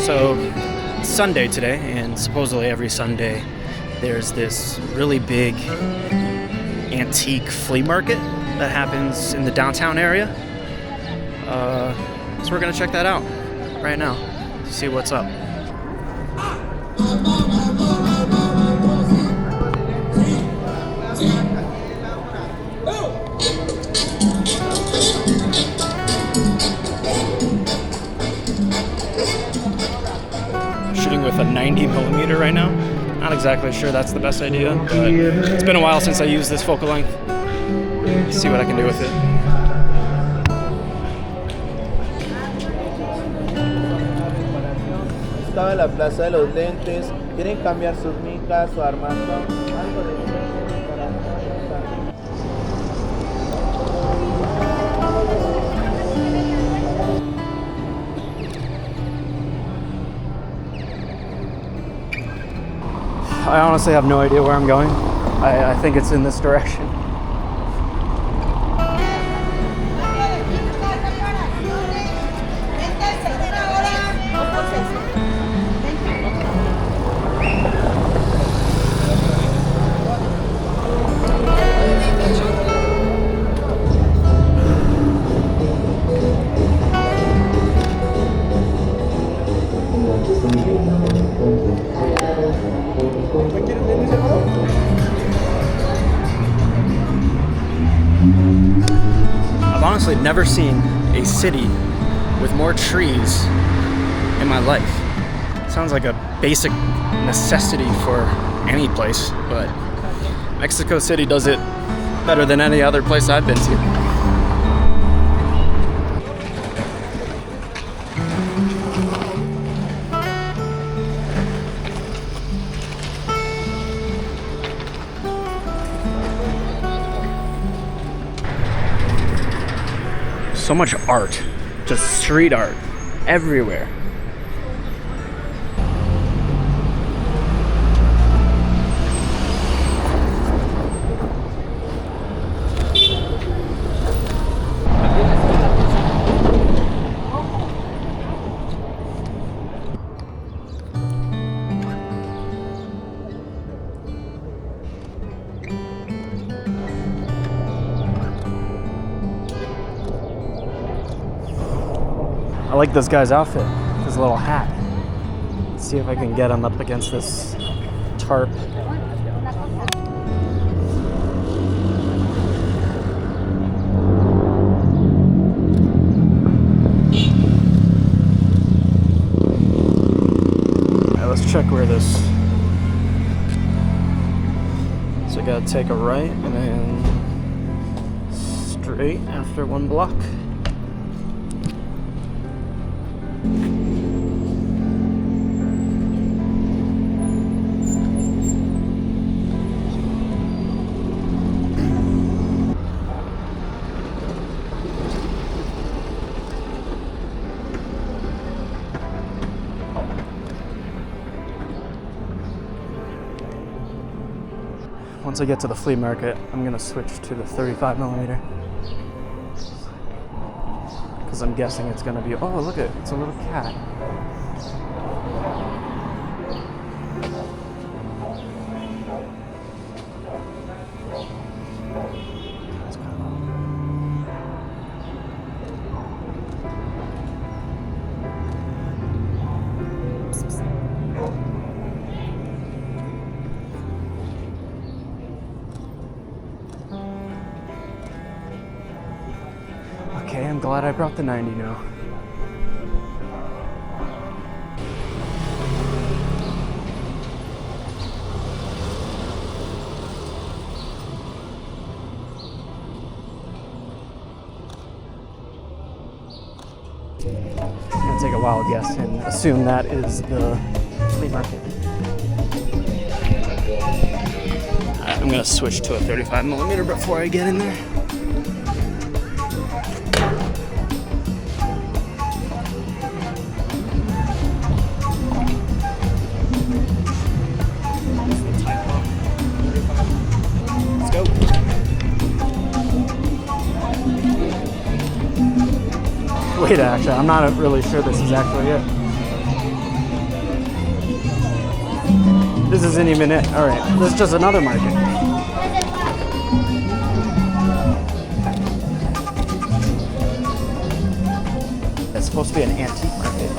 So it's Sunday today, and supposedly every Sunday there's this really big antique flea market that happens in the downtown area. So we're gonna check that out right now, see what's up. Shooting with a 90mm right now. Not exactly sure that's the best idea, but it's been a while since I used this focal length. Let's see what I can do with it. Estaba en la plaza de los lentes. ¿Quieren cambiar sus micas o Armando? Algo de I honestly have no idea where I'm going. I think it's in this direction. I've honestly never seen a city with more trees in my life. Sounds like a basic necessity for any place, but Mexico City does it better than any other place I've been to. So much art, just street art everywhere. I like this guy's outfit, his little hat. Let's see if I can get him up against this tarp. Alright, let's check where this. So I gotta take a right and then straight after one block. Once I get to the flea market, I'm gonna switch to the 35mm. Because I'm guessing it's gonna be, oh look it's a little cat. Okay, I'm glad I brought the 90 now. I'm gonna take a wild guess and assume that is the flea market. Alright, I'm gonna switch to a 35mm before I get in there. Wait, actually, I'm not really sure this is actually it. This isn't even it. All right, this is just another market. It's supposed to be an antique market.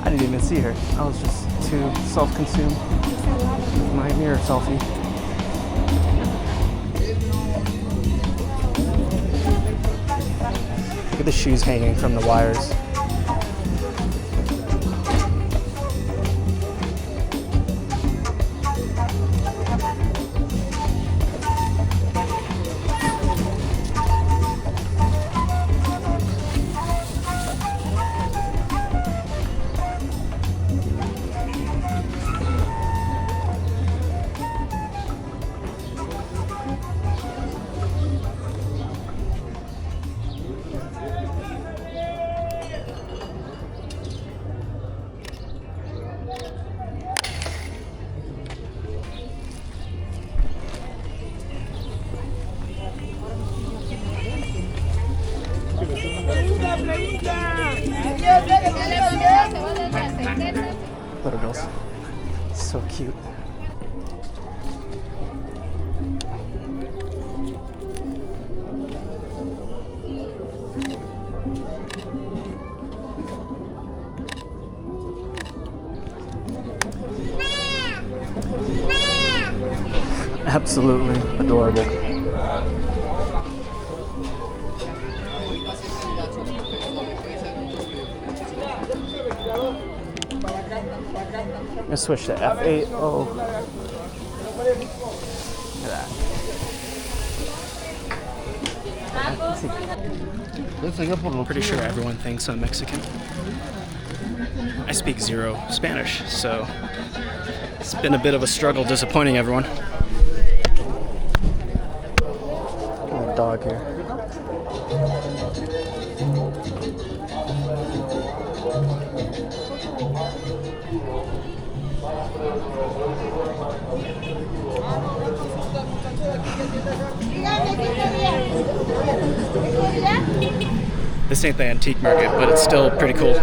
I didn't even see her. I was just too self-consumed with my mirror selfie. Look at the shoes hanging from the wires. Little girls. So cute. Absolutely adorable. I'm gonna switch to F8. Oh. Look at that. I'm pretty sure everyone thinks I'm Mexican. I speak zero Spanish, so it's been a bit of a struggle disappointing everyone. Got a dog here. This ain't the antique market, but it's still pretty cool.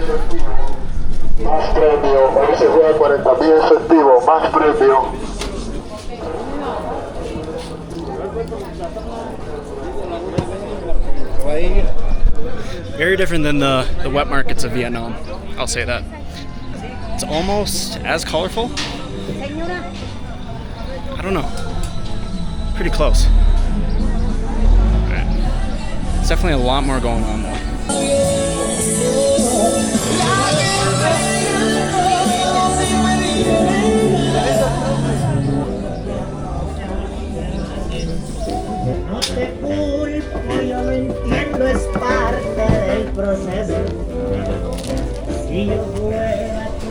Más premio, hoy se juega 40,000 efectivo, más premio. Very different than the wet markets of Vietnam, I'll say that. It's almost as colorful. I don't know. Pretty close. Right. It's definitely a lot more going on though. No te culpo, yo lo entiendo, es parte del proceso. Si yo fuera tú.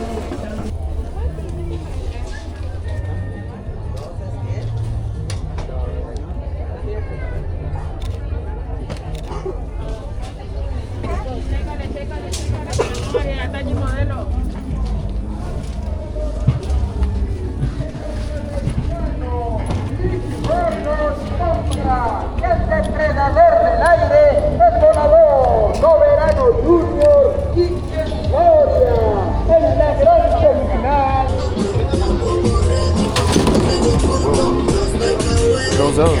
El depredador del aire, el volador, soberano junior y gloria en la gran semifinal. Girls out.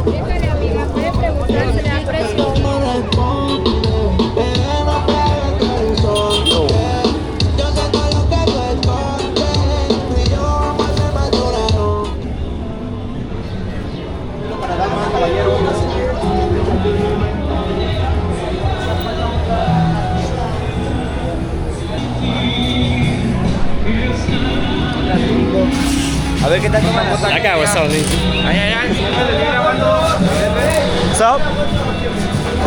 Dígale, amiga, puede preguntarse el precio. A ver qué tal con la cosa. That guy was so neat. Ay, ay, ay. What's up?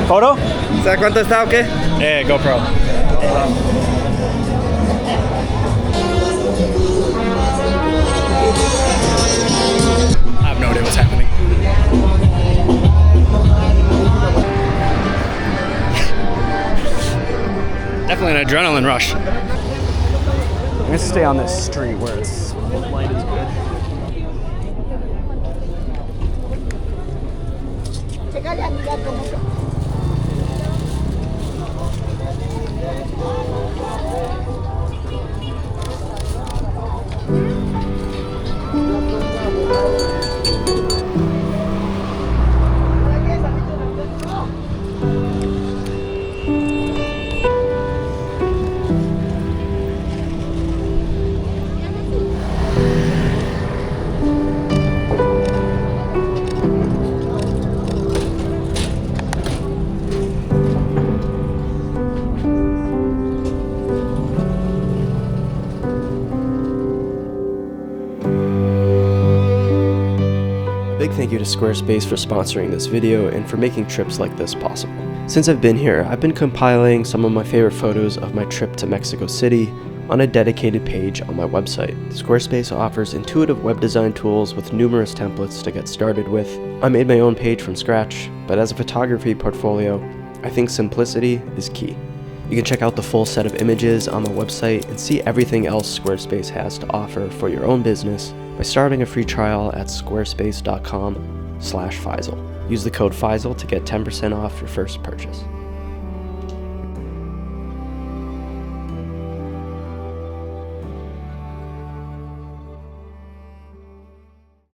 Photo? ¿Sabes cuánto está o qué? Yeah, GoPro. I have no idea what's happening. Definitely an adrenaline rush. I'm gonna stay on this street where the light is good. Big thank you to Squarespace for sponsoring this video and for making trips like this possible. Since I've been here, I've been compiling some of my favorite photos of my trip to Mexico City on a dedicated page on my website. Squarespace offers intuitive web design tools with numerous templates to get started with. I made my own page from scratch, but as a photography portfolio, I think simplicity is key. You can check out the full set of images on my website and see everything else Squarespace has to offer for your own business by starting a free trial at squarespace.com/Faisal. Use the code Faisal to get 10% off your first purchase.